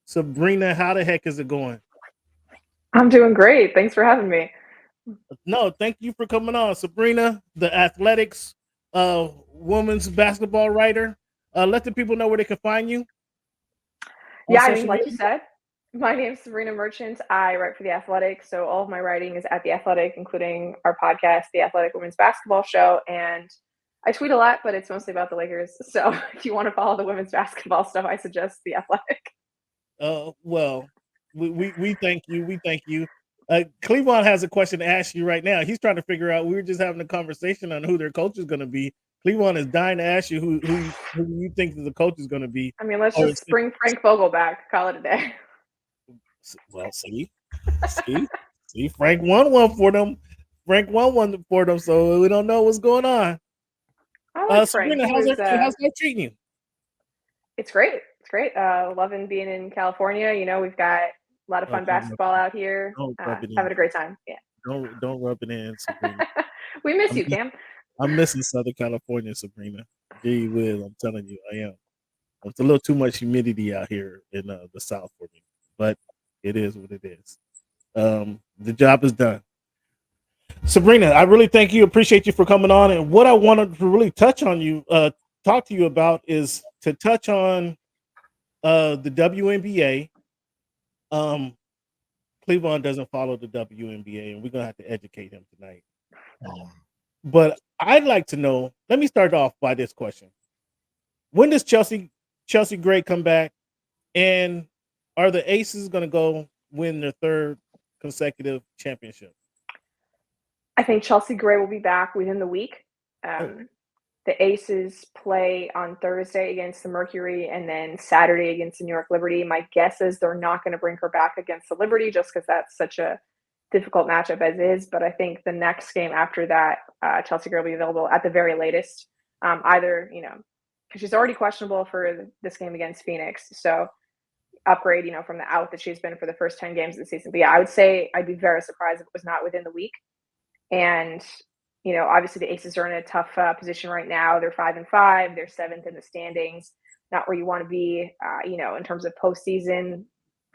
Sabreena, how the heck is it going? I'm doing great. Thanks for having me. No, thank you for coming on, Sabreena, the athletics women's basketball writer. Let the people know where they can find you on Yeah, I mean, social like you media. said, my name's Sabreena Merchant. I write for The Athletic, so all of my writing is at The Athletic, including our podcast, The Athletic Women's Basketball Show. And I tweet a lot, but it's mostly about the Lakers. So if you want to follow the women's basketball stuff, I suggest The Athletic. Well, we thank you. We thank you. Cleveland has a question to ask you right now. He's trying to figure out. We were just having a conversation on who their coach is going to be. Cleveland is dying to ask you who you think the coach is going to be. I mean, let's Or just bring Frank Vogel back, call it a day. well, see, Frank won one for them. Frank won one for them, so we don't know what's going on. I like Frank. Sabrina, He was, how's that treating you? it's great. It's great. Loving being in California. You know, we've got a lot of Oh, fun basketball out here. don't rub it in. Having a great time. Yeah. Don't rub it in, Sabrina. We miss I'm, you, Cam. I'm missing Southern California, Sabrina. Gee whiz, I'm telling you, I am. It's a little too much humidity out here in the South for me, but it is what it is. The job is done. Sabrina, I really thank you. Appreciate you for coming on. And what I wanted to really talk to you about is to touch on the WNBA. Cleveland doesn't follow the WNBA, and we're gonna have to educate him tonight. But I'd like to know. Let me start off by this question: when does Chelsea Gray come back, and are the Aces going to go win their third consecutive championship? I think Chelsea Gray will be back within the week. Oh, The Aces play on Thursday against the Mercury and then Saturday against the New York Liberty. My guess is they're not going to bring her back against the Liberty just because that's such a difficult matchup as is. But I think the next game after that, Chelsea Gray will be available at the very latest. Either, because she's already questionable for this game against Phoenix. So upgrade, from the out that she's been for the first 10 games of the season. But yeah, I would say I'd be very surprised if it was not within the week. And obviously the Aces are in a tough position right now. They're 5-5. They're seventh in the standings. Not where you want to be, in terms of postseason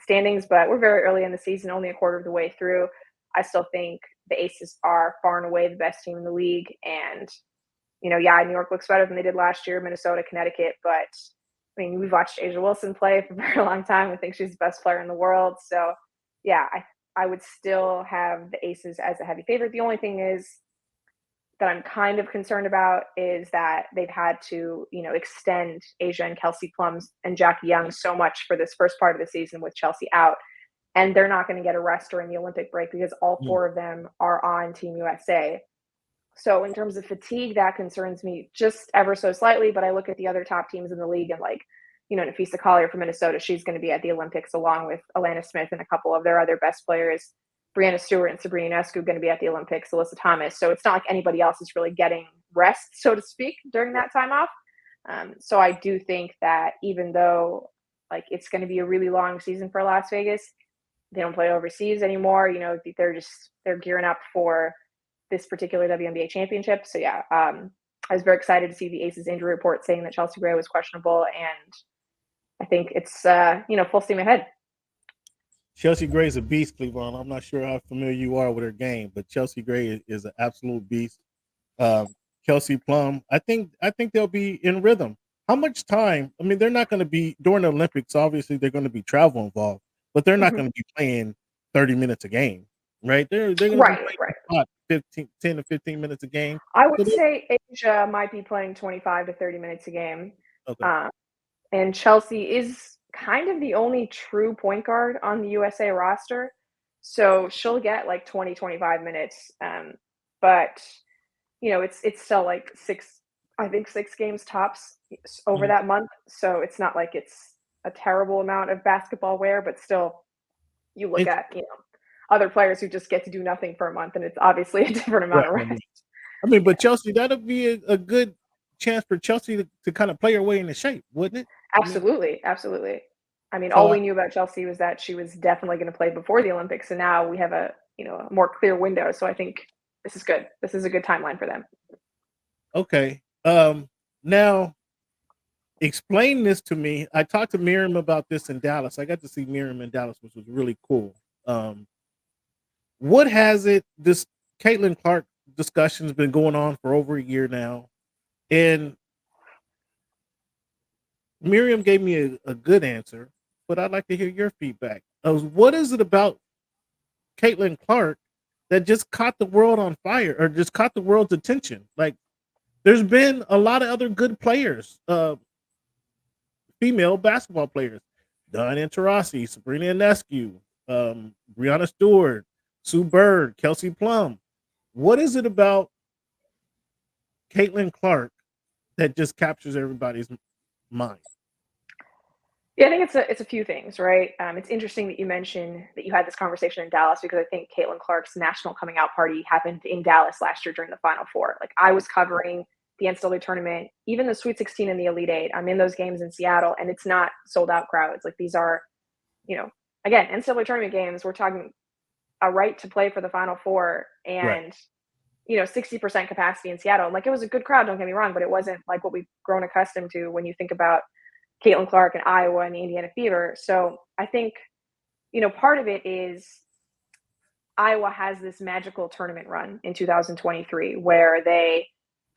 standings. But we're very early in the season, only a quarter of the way through. I still think the Aces are far and away the best team in the league. And New York looks better than they did last year. Minnesota, Connecticut, but I mean, we've watched Asia Wilson play for a very long time. I think she's the best player in the world. So, yeah, I would still have the Aces as a heavy favorite. The only thing is that I'm kind of concerned about is that they've had to, extend Asia and Kelsey Plums and Jackie Young so much for this first part of the season with Chelsea out. And they're not going to get a rest during the Olympic break because all four of them are on Team USA. So in terms of fatigue, that concerns me just ever so slightly. But I look at the other top teams in the league and Nafisa Collier from Minnesota, she's going to be at the Olympics along with Alana Smith and a couple of their other best players. Brianna Stewart and Sabreena Ionescu going to be at the Olympics, Alyssa Thomas. So it's not like anybody else is really getting rest, so to speak, during that time off. So I do think that even though it's going to be a really long season for Las Vegas, they don't play overseas anymore. They're gearing up for this particular WNBA championship. So yeah, I was very excited to see the Aces injury report saying that Chelsea Gray was questionable, and I think it's full steam ahead. Chelsea Gray is a beast, Cleveland. I'm not sure how familiar you are with her game, but Chelsea Gray is an absolute beast. Kelsey Plum, I think they'll be in rhythm. How much time? I mean, they're not going to be during the Olympics. Obviously, they're going to be travel involved, but they're not going to be playing 30 minutes a game, right? They're going to be playing 10 to 15 minutes a game. I would say Asia might be playing 25 to 30 minutes a game. Okay. And Chelsea is kind of the only true point guard on the USA roster. So she'll get 20, 25 minutes. But, it's still six games tops over that month. So it's not like it's a terrible amount of basketball wear, but still you look at, other players who just get to do nothing for a month, and it's obviously a different amount of rest. I mean, but Chelsea, that'll be a good chance for Chelsea to kind of play her way into shape, wouldn't it? Absolutely. I mean, all we knew about Chelsea was that she was definitely going to play before the Olympics, and now we have a more clear window. So I think this is good. This is a good timeline for them. Okay. Now, explain this to me. I talked to Miriam about this in Dallas. I got to see Miriam in Dallas, which was really cool. What has it? This Caitlin Clark discussion's been going on for over a year now, and Miriam gave me a good answer, but I'd like to hear your feedback. What is it about Caitlin Clark that just caught the world on fire, or just caught the world's attention? Like, there's been a lot of other good players, female basketball players, Diana Taurasi, Sabreena Ionescu, Brianna Stewart, Sue Bird, Kelsey Plum. What is it about Caitlin Clark that just captures everybody's mind? Yeah, I think it's a few things, right? It's interesting that you mentioned that you had this conversation in Dallas, because I think Caitlin Clark's national coming out party happened in Dallas last year during the Final Four. Like, I was covering the NCAA tournament, even the Sweet 16 and the Elite Eight. I'm in those games in Seattle, and it's not sold out crowds. Like, these are, again, NCAA tournament games. We're talking a right to play for the Final Four, and Right. 60% capacity in Seattle. Like, it was a good crowd, don't get me wrong, but it wasn't like what we've grown accustomed to when you think about Caitlin Clark and Iowa and the Indiana Fever. So I think, part of it is Iowa has this magical tournament run in 2023 where they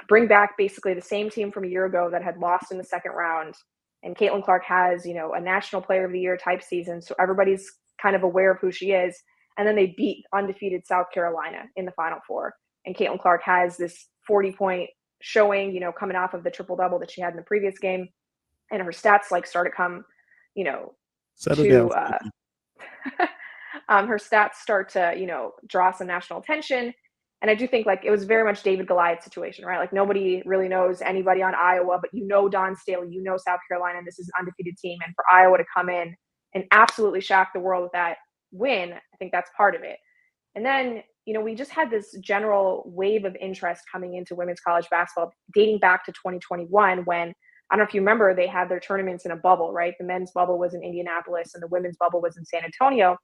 bring back basically the same team from a year ago that had lost in the second round. And Caitlin Clark has, a National Player of the Year type season. So everybody's kind of aware of who she is. And then they beat undefeated South Carolina in the Final Four. And Caitlin Clark has this 40-point showing, coming off of the triple-double that she had in the previous game. And her stats start to come, Settle down. her stats start to, draw some national attention. And I do think it was very much David Goliath situation, right? Like, nobody really knows anybody on Iowa, but Don Staley, South Carolina, and this is an undefeated team. And for Iowa to come in and absolutely shock the world with that win, I think that's part of it. And then, we just had this general wave of interest coming into women's college basketball dating back to 2021, when, I don't know if you remember, they had their tournaments in a bubble, right? The men's bubble was in Indianapolis and the women's bubble was in San Antonio.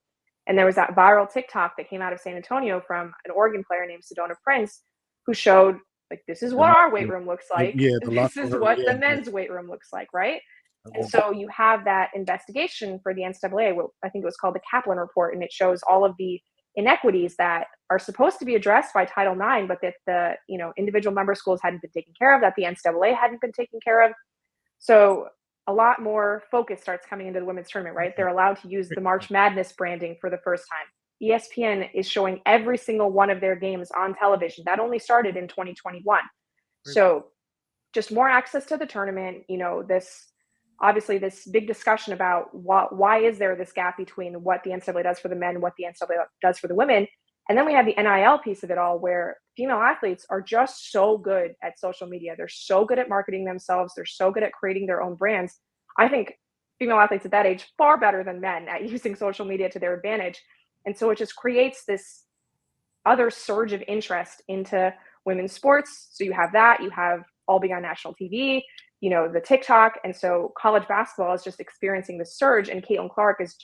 And there was that viral TikTok that came out of San Antonio from an Oregon player named Sedona Prince, who showed, this is what our weight room looks like. Yeah, this is what the men's weight room looks like, right? And so you have that investigation for the NCAA. I think it was called the Kaplan Report, and it shows all of the inequities that are supposed to be addressed by Title IX, but that the individual member schools hadn't been taken care of, that the NCAA hadn't been taken care of. So a lot more focus starts coming into the women's tournament, right? They're allowed to use the March Madness branding for the first time. ESPN is showing every single one of their games on television. That only started in 2021. So just more access to the tournament, this big discussion about why is there this gap between what the NCAA does for the men and what the NCAA does for the women. And then we have the NIL piece of it all, where female athletes are just so good at social media. They're so good at marketing themselves. They're so good at creating their own brands. I think female athletes at that age far better than men at using social media to their advantage. And so it just creates this other surge of interest into women's sports. So you have that. You have all being on national TV, the TikTok. And so college basketball is just experiencing this surge. And Caitlin Clark is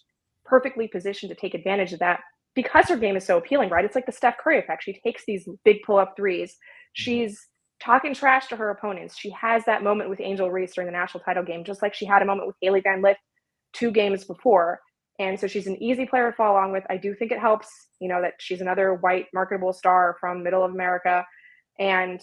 perfectly positioned to take advantage of that, because her game is so appealing, right? It's like the Steph Curry effect. She takes these big pull-up threes. She's talking trash to her opponents. She has that moment with Angel Reese during the national title game, just like she had a moment with Haley Van Lith 2 games before. And so she's an easy player to follow along with. I do think it helps, that she's another white marketable star from middle of America. And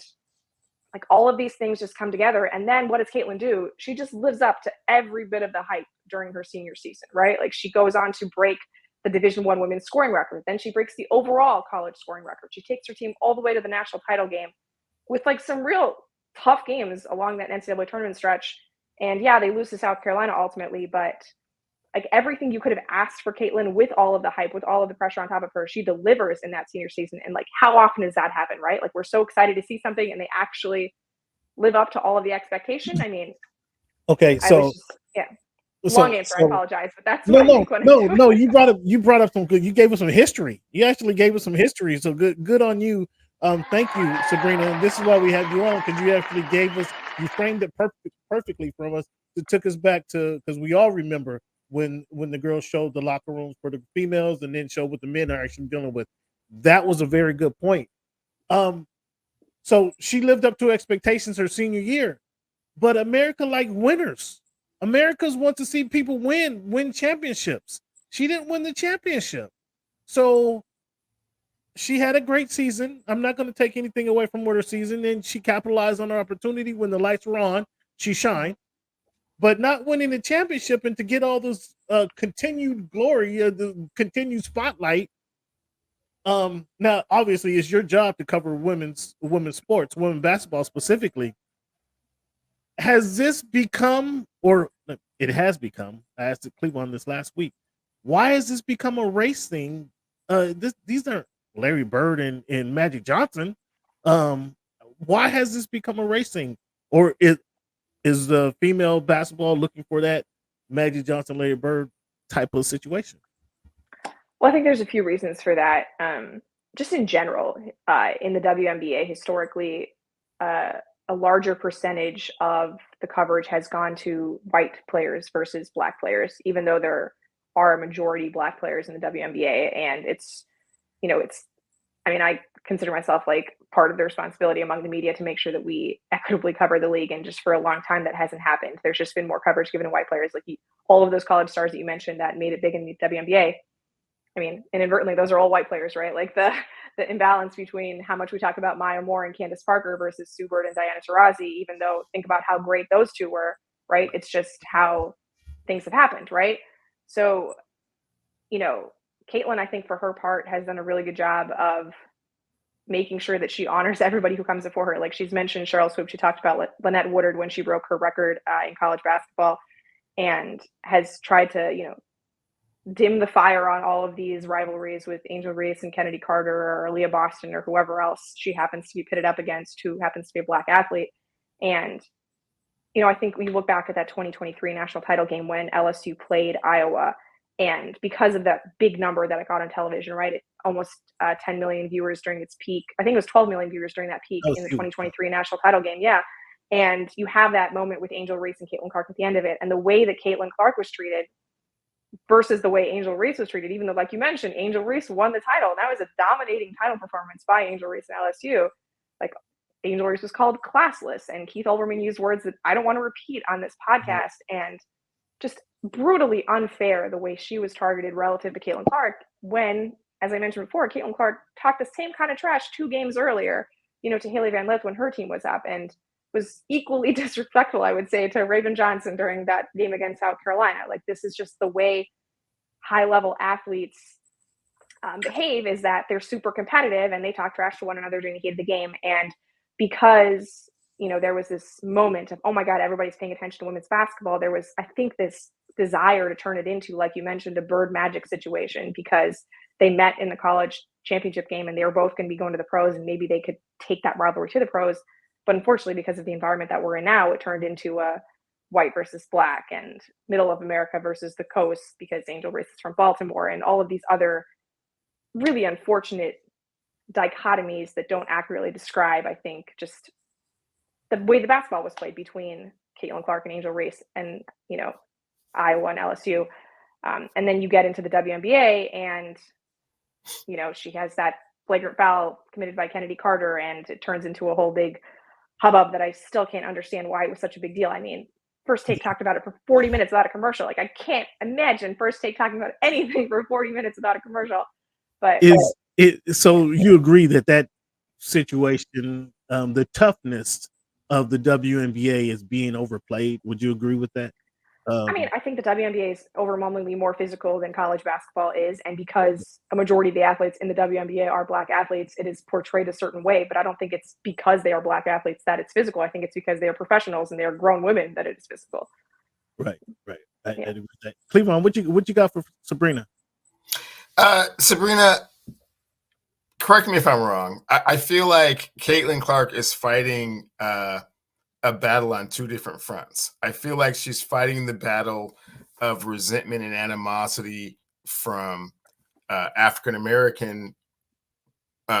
all of these things just come together. And then what does Caitlin do? She just lives up to every bit of the hype during her senior season, right? She goes on to break the Division I women's scoring record. Then she breaks the overall college scoring record. She takes her team all the way to the national title game with some real tough games along that NCAA tournament stretch. And yeah, they lose to South Carolina ultimately, but everything you could have asked for Caitlin, with all of the hype, with all of the pressure on top of her, she delivers in that senior season. And how often does that happen, right? We're so excited to see something and they actually live up to all of the expectation. I mean, okay, so long answer. I apologize, but that's no. You brought up some good. You gave us some history. You actually gave us some history. So good on you. Thank you, Sabreena. And this is why we had you on, because you actually you framed it perfectly from us. It took us back to, because we all remember when the girls showed the locker rooms for the females and then showed what the men are actually dealing with. That was a very good point. So she lived up to expectations her senior year. but America like winners. Americans want to see people win championships. She didn't win the championship. So she had a great season. I'm not going to take anything away from her season. And she capitalized on her opportunity when the lights were on. She shined. But not winning the championship and to get all this continued glory, the continued spotlight. Now, obviously, it's your job to cover women's sports, women's basketball specifically. Has this become, or it has become? I asked Cleveland this last week. Why has this become a race thing? These aren't Larry Bird and Magic Johnson. Why has this become a race thing? Or is the female basketball looking for that Magic Johnson, Larry Bird type of situation? Well, I think there's a few reasons for that. Just in general, in the WNBA, historically, a larger percentage of the coverage has gone to white players versus black players, even though there are a majority black players in the WNBA. And it's, I mean, I consider myself like part of the responsibility among the media to make sure that we equitably cover the league. And just for a long time, that hasn't happened. There's just been more coverage given to white players, like all of those college stars that you mentioned that made it big in the WNBA. I mean, inadvertently, those are all white players, right? Like the imbalance between how much we talk about Maya Moore and Candace Parker versus Sue Bird and Diana Taurasi, even though think about how great those two were, right? It's just how things have happened, right? So, Caitlin, I think for her part, has done a really good job of making sure that she honors everybody who comes before her. Like she's mentioned Cheryl Swoop, she talked about Lynette Woodard when she broke her record in college basketball, and has tried to, dim the fire on all of these rivalries with Angel Reese and Kennedy Carter or Leah Boston or whoever else she happens to be pitted up against who happens to be a black athlete. And, I think we look back at that 2023 national title game when LSU played Iowa, and because of that big number that it got on television, right? Almost 10 million viewers during its peak. I think it was 12 million viewers during that peak in the 2023 national title game. Yeah. And you have that moment with Angel Reese and Caitlin Clark at the end of it. And the way that Caitlin Clark was treated versus the way Angel Reese was treated, even though, like you mentioned, Angel Reese won the title. And that was a dominating title performance by Angel Reese and LSU. Like, Angel Reese was called classless, and Keith Olbermann used words that I don't want to repeat on this podcast, and just brutally unfair the way she was targeted relative to Caitlin Clark when, as I mentioned before, Caitlin Clark talked the same kind of trash 2 games earlier, to Haley Van Lith when her team was up, and was equally disrespectful, I would say, to Raven Johnson during that game against South Carolina. Like, this is just the way high-level athletes behave, is that they're super competitive and they talk trash to one another during the heat of the game. And because, there was this moment of, oh my God, everybody's paying attention to women's basketball, there was, I think, this desire to turn it into, like you mentioned, a Bird Magic situation, because they met in the college championship game and they were both going to be going to the pros, and maybe they could take that rivalry to the pros. But unfortunately, because of the environment that we're in now, it turned into a white versus black and middle of America versus the coast, because Angel Reese is from Baltimore, and all of these other really unfortunate dichotomies that don't accurately describe, I think, just the way the basketball was played between Caitlin Clark and Angel Reese and, Iowa and LSU. And then you get into the WNBA and, she has that flagrant foul committed by Kennedy Carter, and it turns into a whole big hubbub that I still can't understand why it was such a big deal. I mean, First Take talked about it for 40 minutes without a commercial. Like, I can't imagine First Take talking about anything for 40 minutes without a commercial. But so you agree that situation, the toughness of the WNBA is being overplayed? Would you agree with that? I mean, I think the WNBA is overwhelmingly more physical than college basketball is. And because a majority of the athletes in the WNBA are black athletes, it is portrayed a certain way. But I don't think it's because they are black athletes that it's physical. I think it's because they are professionals and they are grown women that it is physical. Right. I agree with that. Cleveland, what you got for Sabreena? Sabreena, correct me if I'm wrong. I feel like Caitlin Clark is fighting a battle on 2 different fronts. I feel like she's fighting the battle of resentment and animosity from African-American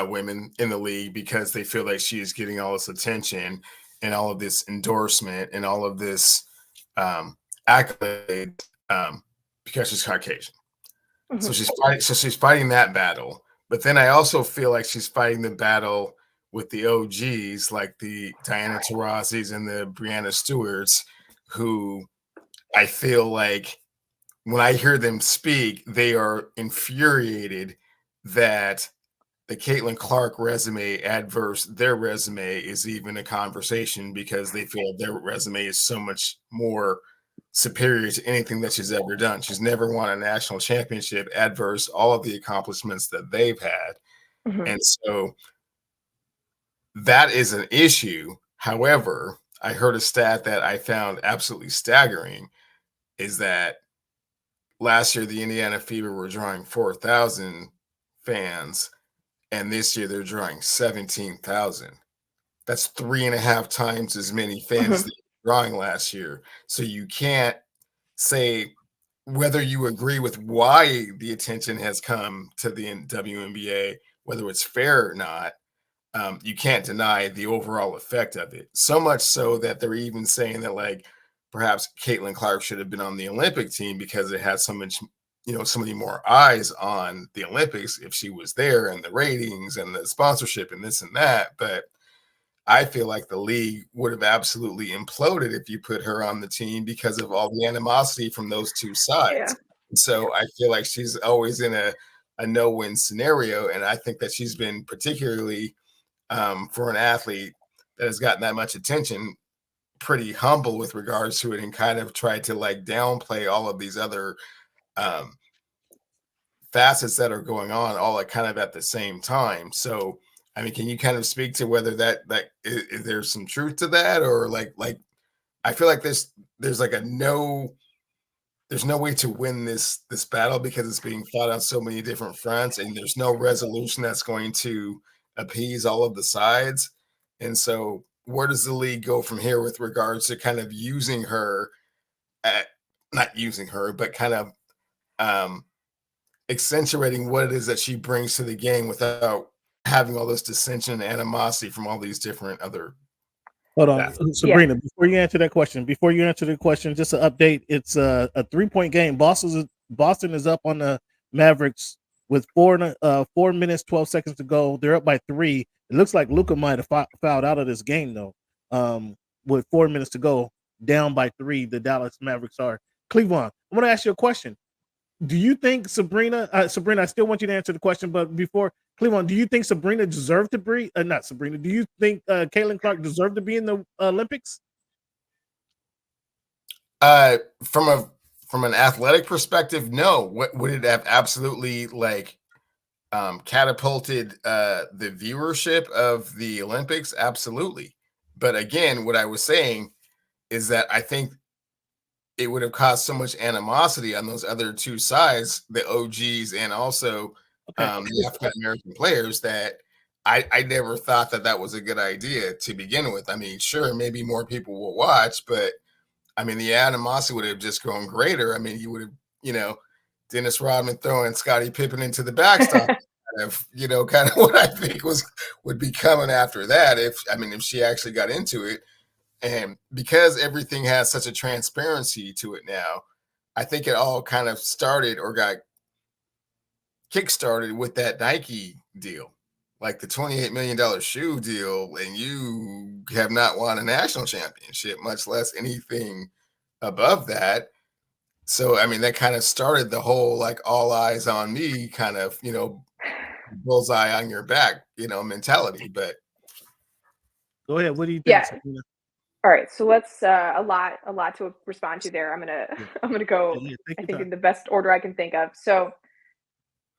women in the league, because they feel like she is getting all this attention and all of this endorsement and all of this accolade because she's Caucasian. Mm-hmm. So she's fighting that battle. But then I also feel like she's fighting the battle with the OGs like the Diana Taurasi's and the Brianna Stewarts, who I feel like when I hear them speak, they are infuriated that the Caitlin Clark resume adverse their resume is even a conversation because they feel their resume is so much more superior to anything that she's ever done. She's never won a national championship adverse all of the accomplishments that they've had. Mhm. And so that is an issue. However, I heard a stat that I found absolutely staggering is that last year the Indiana Fever were drawing 4,000 fans, and this year they're drawing 17,000. That's 3.5 times as many fans Mhm. that were drawing last year. So you can't say whether you agree with why the attention has come to the WNBA, whether it's fair or not. You can't deny the overall effect of it. So much so that they're even saying that like perhaps Caitlin Clark should have been on the Olympic team because it had so much, so many more eyes on the Olympics if she was there and the ratings and the sponsorship and this and that. But I feel like the league would have absolutely imploded if you put her on the team because of all the animosity from those two sides. Yeah. And so I feel like she's always in a no-win scenario. And I think that she's been particularly for an athlete that has gotten that much attention, pretty humble with regards to it and kind of tried to like downplay all of these other facets that are going on all like kind of at the same time. So, I mean, can you kind of speak to whether that is there's some truth to that, or like I feel like there's like there's no way to win this battle because it's being fought on so many different fronts, and there's no resolution that's going to appease all of the sides. And so, where does the league go from here with regards to kind of using her not using her, but kind of accentuating what it is that she brings to the game without having all this dissension and animosity from all these different other. Hold on, Sabreena. Yeah. Before you answer the question, just an update. It's a 3-point game. Boston is up on the Mavericks with 4 minutes 12 seconds to go. They're up by 3. It looks like Luka might have fouled out of this game though. With 4 minutes to go, down by 3. The Dallas Mavericks are. Cleveland, I want to ask you a question. Do you think Sabreena, I still want you to answer the question, but before Cleveland, do you think Sabreena deserved to be, not Sabreena, do you think Caitlin Clark deserved to be in the Olympics? From an athletic perspective, no. Would it have absolutely like catapulted the viewership of the Olympics? Absolutely. But again, what I was saying is that I think it would have caused so much animosity on those other two sides, the OGs and also the African American players, that I never thought that was a good idea to begin with. I mean, sure, maybe more people will watch, but I mean, the animosity would have just grown greater. I mean, you would have, Dennis Rodman throwing Scottie Pippen into the backstop, kind of what I think would be coming after that. If she actually got into it. And because everything has such a transparency to it now, I think it all kind of started or got kickstarted with that Nike deal, like the $28 million shoe deal, and you have not won a national championship, much less anything above that. So, I mean, that kind of started the whole like all eyes on me kind of, bullseye on your back, mentality. But go ahead. What do you think? Yeah. All right, so let's a lot to respond to there. I'm gonna go. I think in the best order I can think of. So,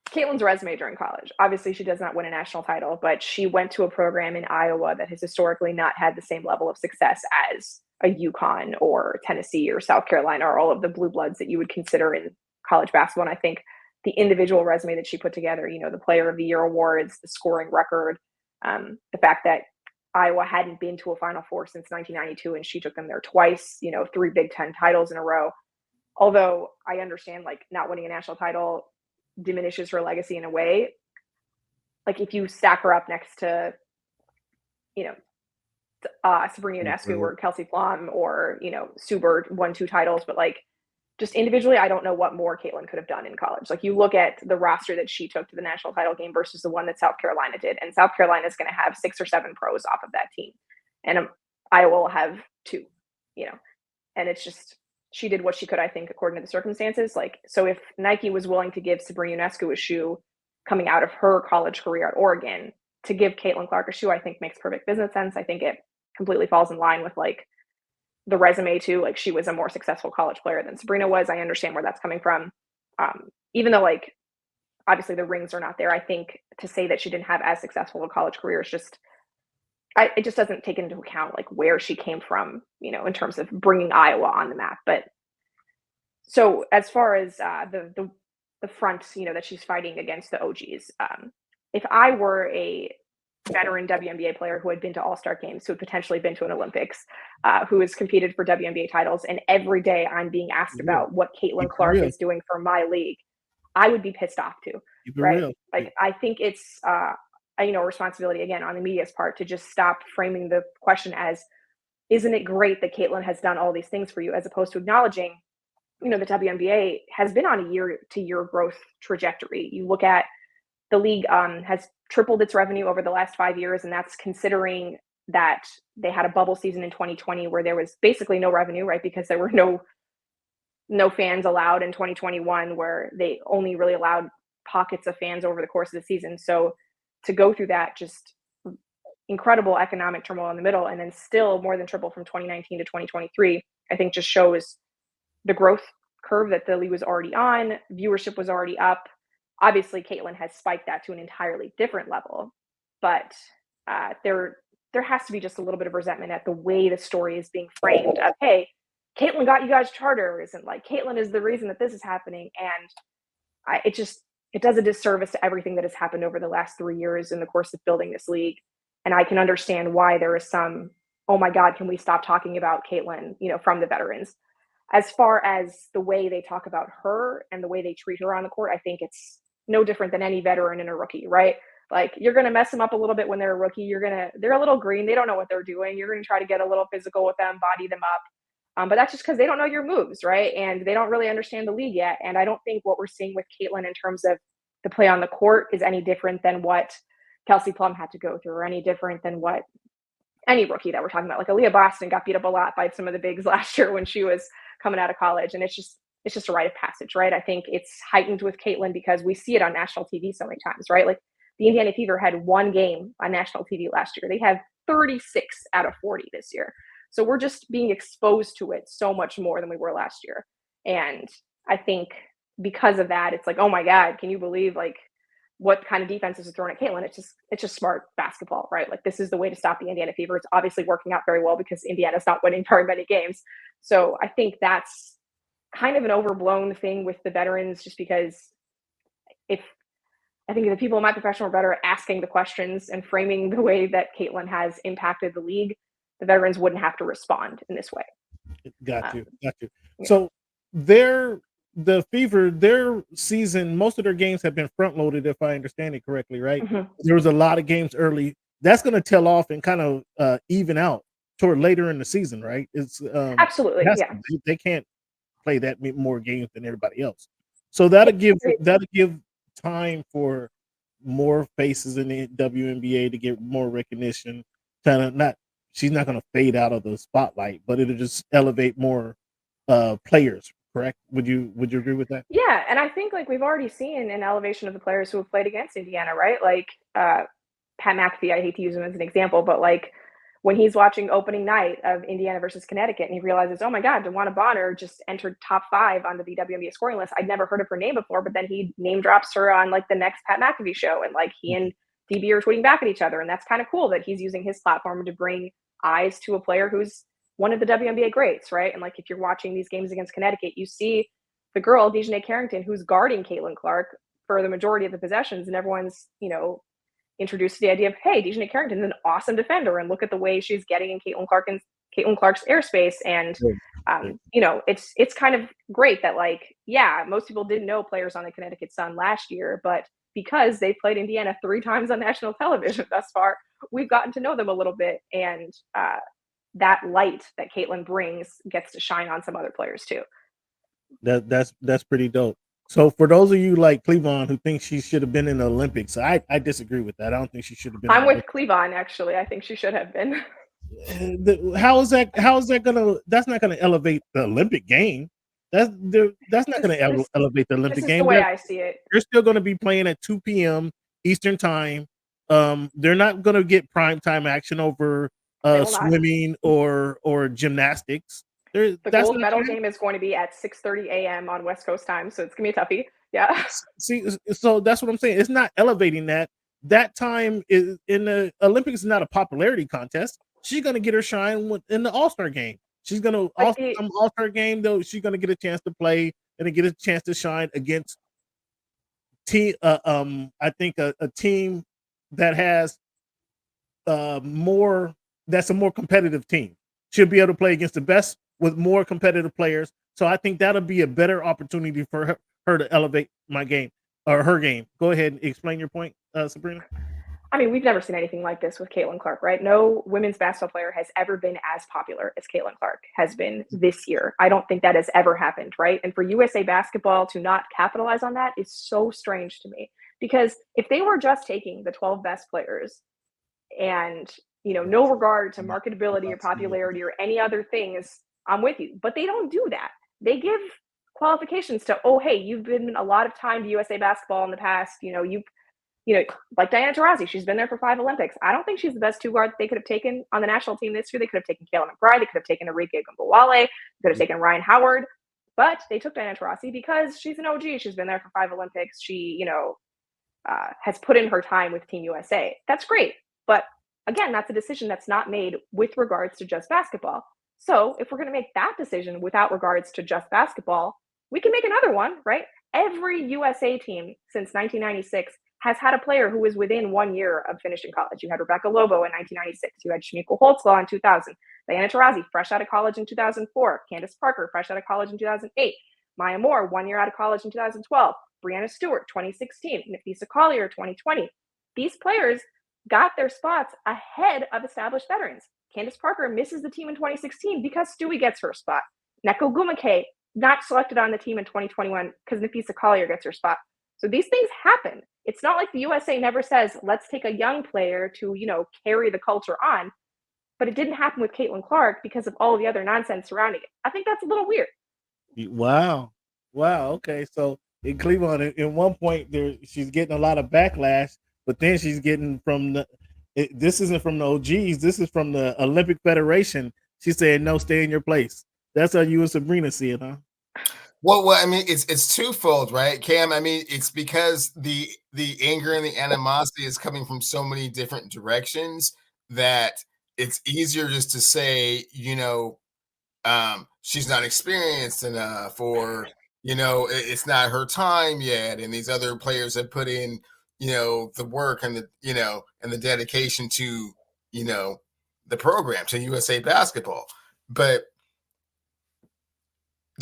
Caitlin's resume during college. Obviously, she does not win a national title, but she went to a program in Iowa that has historically not had the same level of success as a UConn or Tennessee or South Carolina or all of the blue bloods that you would consider in college basketball. And I think the individual resume that she put together, the Player of the Year awards, the scoring record, the fact that Iowa hadn't been to a Final Four since 1992, and she took them there twice, 3 Big Ten titles in a row. Although I understand, like, not winning a national title diminishes her legacy in a way. Like, if you stack her up next to, Sabreena Ionescu or Kelsey Plum or, Subert won 2 titles, but, like, just individually, I don't know what more Caitlin could have done in college. Like, you look at the roster that she took to the national title game versus the one that South Carolina did, and South Carolina is going to have 6 or 7 pros off of that team, and Iowa will have 2, and it's just, she did what she could, I think, according to the circumstances. Like, so if Nike was willing to give Sabreena Ionescu a shoe coming out of her college career at Oregon, to give Caitlin Clark a shoe, I think makes perfect business sense. I think it completely falls in line with like the resume too. Like, she was a more successful college player than Sabreena was. I understand where that's coming from. Even though, like, obviously the rings are not there, I think to say that she didn't have as successful a college career is just, it just doesn't take into account like where she came from, in terms of bringing Iowa on the map. But so as far as the front, that she's fighting against the OGs, if I were a veteran WNBA player who had been to all-star games, who had potentially been to an Olympics, who has competed for WNBA titles, and every day I'm being asked about what Caitlin Clark is doing for my league, I would be pissed off too, right? Like, I think it's a responsibility again on the media's part to just stop framing the question as, isn't it great that Caitlin has done all these things for you, as opposed to acknowledging, the WNBA has been on a year-to-year growth trajectory. You look at the league has tripled its revenue over the last 5 years, and that's considering that they had a bubble season in 2020 where there was basically no revenue, right? Because there were no fans allowed in 2021, where they only really allowed pockets of fans over the course of the season. So to go through that just incredible economic turmoil in the middle, and then still more than triple from 2019 to 2023, I think just shows the growth curve that the league was already on. Viewership was already up. Obviously, Caitlin has spiked that to an entirely different level, but there has to be just a little bit of resentment at the way the story is being framed of, hey, Caitlin got you guys charters, and like, Caitlin is the reason that this is happening. And it does a disservice to everything that has happened over the last 3 years in the course of building this league. And I can understand why there is some, oh my God, can we stop talking about Caitlin, from the veterans. As far as the way they talk about her and the way they treat her on the court, I think it's no different than any veteran and a rookie, right? Like, you're going to mess them up a little bit when they're a rookie. They're a little green. They don't know what they're doing. You're going to try to get a little physical with them, body them up. But that's just because they don't know your moves, right? And they don't really understand the league yet. And I don't think what we're seeing with Caitlin in terms of the play on the court is any different than what Kelsey Plum had to go through, or any different than what any rookie that we're talking about. Like, Aaliyah Boston got beat up a lot by some of the bigs last year when she was coming out of college. And it's just a rite of passage, right? I think it's heightened with Caitlin because we see it on national TV so many times, right? Like, the Indiana Fever had 1 game on national TV last year. They have 36 out of 40 this year. So we're just being exposed to it so much more than we were last year. And I think because of that, it's like, oh my God, can you believe like what kind of defenses are thrown at Caitlin? It's just smart basketball, right? Like, this is the way to stop the Indiana Fever. It's obviously working out very well because Indiana's not winning very many games. So I think that's kind of an overblown thing with the veterans, just because I think the people in my profession are better at asking the questions and framing the way that Caitlin has impacted the league, the veterans wouldn't have to respond in this way. Got you. Yeah. So the Fever, their season, most of their games have been front loaded, if I understand it correctly, right? Mm-hmm. There was a lot of games early. That's going to tail off and kind of even out toward later in the season, right? It's absolutely, yeah. They can't play that more games than everybody else, so that'll give time for more faces in the WNBA to get more recognition. She's not going to fade out of the spotlight, but it'll just elevate more players. Correct? Would you agree with that? Yeah, and I think like we've already seen an elevation of the players who have played against Indiana, right? Like Pat McAfee, I hate to use him as an example, but like when he's watching opening night of Indiana versus Connecticut and he realizes, oh my God, DeWanna Bonner just entered top 5 on the WNBA scoring list. I'd never heard of her name before, but then he name drops her on like the next Pat McAfee show, and like he and DB are tweeting back at each other. And that's kind of cool that he's using his platform to bring eyes to a player who's one of the WNBA greats, right? And like if you're watching these games against Connecticut, you see the girl, Dejanay Carrington, who's guarding Caitlin Clark for the majority of the possessions, and everyone's, introduced to the idea of, hey, Dejanay Carrington's an awesome defender, and look at the way she's getting in Caitlin Clark's airspace. And it's kind of great that like, yeah, most people didn't know players on the Connecticut Sun last year, but because they played Indiana 3 times on national television thus far, we've gotten to know them a little bit, and that light that Caitlin brings gets to shine on some other players too. That's pretty dope. So for those of you like Cleavon who think she should have been in the Olympics, I disagree with that. I don't think she should have been. I'm with Cleavon, actually. I think she should have been. How is that gonna? That's not gonna elevate the Olympic game. That's not gonna elevate the Olympic This is game. the way I see it. They're still gonna be playing at 2 p.m. Eastern time. They're not gonna get prime time action over swimming or gymnastics. The gold medal game is going to be at 6:30 a.m. on West Coast time, so it's gonna be a toughie. Yeah. See, so that's what I'm saying. It's not elevating that. That time is in the Olympics is not a popularity contest. She's gonna get her shine in the All-Star game. She's gonna All-Star game though. She's gonna get a chance to play and get a chance to shine against team. I think a team that has more. That's a more competitive team. She'll be able to play against the best with more competitive players. So I think that'll be a better opportunity for her to elevate my game or her game. Go ahead and explain your point, Sabreena. I mean, we've never seen anything like this with Caitlin Clark, right? No women's basketball player has ever been as popular as Caitlin Clark has been this year. I don't think that has ever happened, right? And for USA basketball to not capitalize on that is so strange to me, because if they were just taking the 12 best players and, no regard to marketability or popularity or any other things, I'm with you. But they don't do that. They give qualifications to, oh, hey, you've been a lot of time to USA basketball in the past. Like Diana Taurasi, she's been there for 5 Olympics. I don't think she's the best 2 guard that they could have taken on the national team this year. They could have taken Kayla McBride. They could have taken Enrique Gumbawale. They could have taken Ryan Howard. But they took Diana Taurasi because she's an OG. She's been there for 5 Olympics. She, has put in her time with Team USA. That's great. But again, that's a decision that's not made with regards to just basketball. So if we're going to make that decision without regards to just basketball, we can make another one, right? Every USA team since 1996 has had a player who was within 1 year of finishing college. You had Rebecca Lobo in 1996. You had Shaquill Holtzclaw in 2000. Diana Taurasi, fresh out of college in 2004. Candace Parker, fresh out of college in 2008. Maya Moore, 1 year out of college in 2012. Brianna Stewart, 2016. Nafisa Collier, 2020. These players got their spots ahead of established veterans. Candace Parker misses the team in 2016 because Stewie gets her spot. Neko Gumake, not selected on the team in 2021 because Nafisa Collier gets her spot. So these things happen. It's not like the USA never says, let's take a young player to, carry the culture on. But it didn't happen with Caitlin Clark because of all the other nonsense surrounding it. I think that's a little weird. Wow. Okay. So in Cleveland, in one point, she's getting a lot of backlash, but then she's getting from this isn't from the OGs. This is from the Olympic Federation. She said, no, stay in your place. That's how you and Sabreena see it, huh? Well, I mean, it's twofold, right, Cam? I mean, it's because the anger and the animosity is coming from so many different directions that it's easier just to say, she's not experienced enough, or it's not her time yet, and these other players have put in, the work and the dedication to, the program, to USA basketball, but.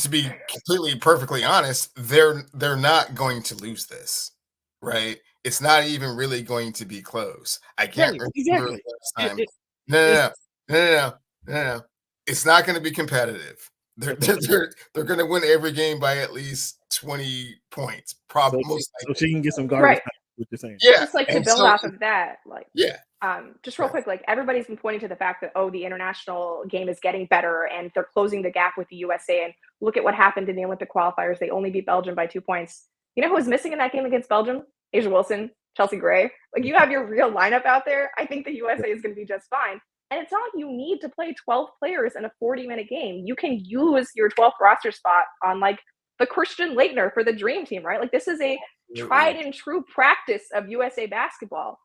To be completely perfectly honest, they're not going to lose this, right? It's not even really going to be close. I can't remember exactly. last time. No. It's not going to be competitive. They're going to win every game by at least 20 points, probably. So she can get some garbage. Right. What you're saying? Yeah. Just like to build off of that, yeah. Just real quick, everybody's been pointing to the fact that, the international game is getting better and they're closing the gap with the USA. And look at what happened in the Olympic qualifiers. They only beat Belgium by 2 points. You know who was missing in that game against Belgium? Asia Wilson, Chelsea Gray. You have your real lineup out there. I think the USA is going to be just fine. And it's not like you need to play 12 players in a 40-minute game. You can use your 12th roster spot on the Christian Laettner for the dream team, right? This is a tried and true practice of USA basketball.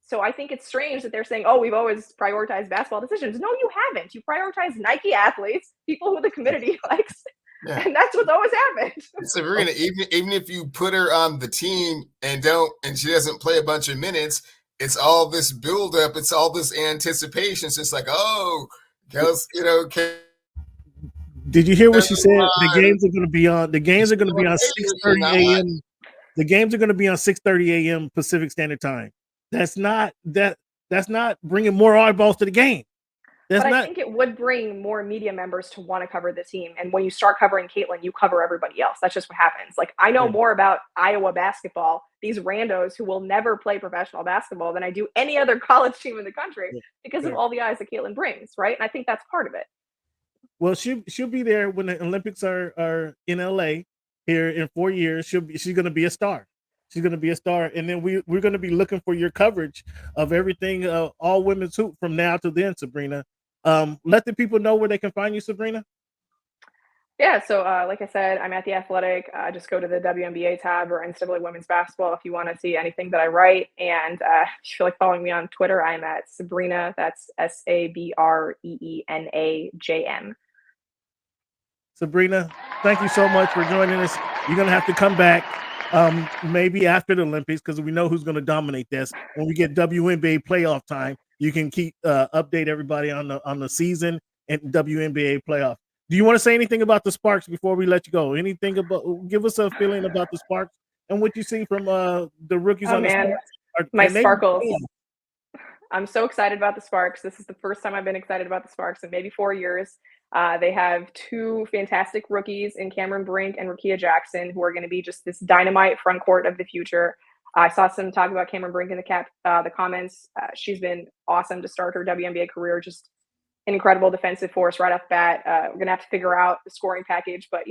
So I think it's strange that they're saying, we've always prioritized basketball decisions. No, you haven't. You prioritize Nike athletes, people who the community likes. Yeah. And that's what's always happened. Sabreena, even if you put her on the team and she doesn't play a bunch of minutes, it's all this buildup. It's all this anticipation. It's just Did you hear what she said? The games are going to be on. The games are going to be on 6:30 a.m. The games are going to be on 6:30 a.m. Pacific Standard Time. That's not bringing more eyeballs to the game. That's But I not. think it would bring more media members to want to cover the team. And when you start covering Caitlin, you cover everybody else. That's just what happens. Like, I know Yeah. more about Iowa basketball, these randos who will never play professional basketball, than I do any other college team in the country Yeah. because of Fair. all the eyes that Caitlin brings, right? And I think that's part of it. Well, she'll be there when the Olympics are in LA here in 4 years. She's going to be a star. She's going to be a star, and then we're going to be looking for your coverage of everything, all women's hoop from now to then, Sabreena. Let the people know where they can find you, Sabreena. Yeah, so like I said, I'm at The Athletic. Just go to the WNBA tab or NCAA Women's Basketball if you want to see anything that I write. And if you feel like following me on Twitter, I'm at Sabreena. That's SABREENAJM. Sabreena, thank you so much for joining us. You're going to have to come back maybe after the Olympics, because we know who's going to dominate this. When we get WNBA playoff time, you can keep update everybody on the season and WNBA playoff. Do you want to say anything about the Sparks before we let you go? Anything about, give us a feeling about the Sparks and what you see from the rookies Oh on the man, Sparks? my Sparkles. I'm so excited about the Sparks. This is the first time I've been excited about the Sparks in maybe 4 years. They have two fantastic rookies in Cameron Brink and Rakia Jackson, who are going to be just this dynamite front court of the future. I saw some talk about Cameron Brink in the comments. She's been awesome to start her WNBA career. Just an incredible defensive force right off the bat. We're going to have to figure out the scoring package, but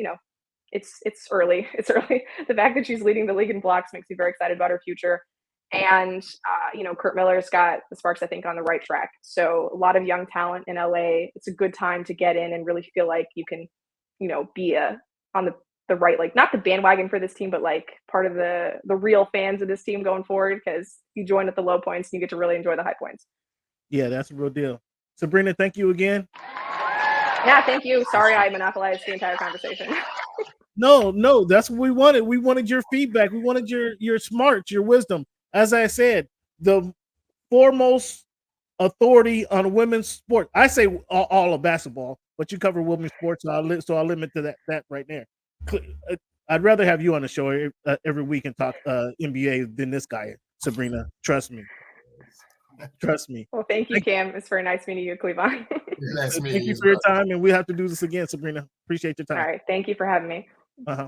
it's early. It's early. The fact that she's leading the league in blocks makes me very excited about her future. And, Kurt Miller's got the Sparks, I think, on the right track. So a lot of young talent in LA. It's a good time to get in and really feel like you can, be on the right, like, not the bandwagon for this team, but like part of the real fans of this team going forward, because you join at the low points and you get to really enjoy the high points. Yeah, that's a real deal. Sabreena, thank you again. Yeah, thank you. Sorry I monopolized the entire conversation. No, that's what we wanted. We wanted your feedback. We wanted your smarts, your wisdom. As I said, the foremost authority on women's sport. I say all of basketball, but you cover women's sports, so I'll limit to that right there. I'd rather have you on the show every week and talk NBA than this guy, Sabreena. Trust me. Trust me. Well, thank you, Cam. It's very nice meeting you, Cleavon. Nice meeting Thank you for your time, and we have to do this again, Sabreena. Appreciate your time. All right. Thank you for having me. Bye.